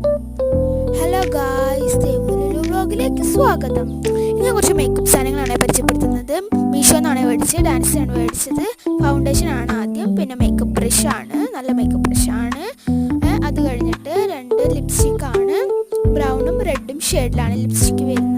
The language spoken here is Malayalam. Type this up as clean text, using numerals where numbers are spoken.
ഹലോ ഗായ്സ്, ദേവുലുലു വ്ളോഗിലേക്ക് സ്വാഗതം. ഇന്ന് കുറച്ച് മേക്കപ്പ് സാധനങ്ങളാണ് പരിചയപ്പെടുത്തുന്നത്. മീഷോന്നാണ് മേടിച്ചത്, ഡാൻസിനാണ് മേടിച്ചത്. ഫൗണ്ടേഷൻ ആണ് ആദ്യം, പിന്നെ മേക്കപ്പ് ബ്രഷാണ്, നല്ല മേക്കപ്പ് ബ്രഷാണ്. അത് കഴിഞ്ഞിട്ട് 2 ലിപ്സ്റ്റിക്കാണ്. ബ്രൗണും റെഡും ഷെയ്ഡിലാണ് ലിപ്സ്റ്റിക്ക് വരുന്നത്.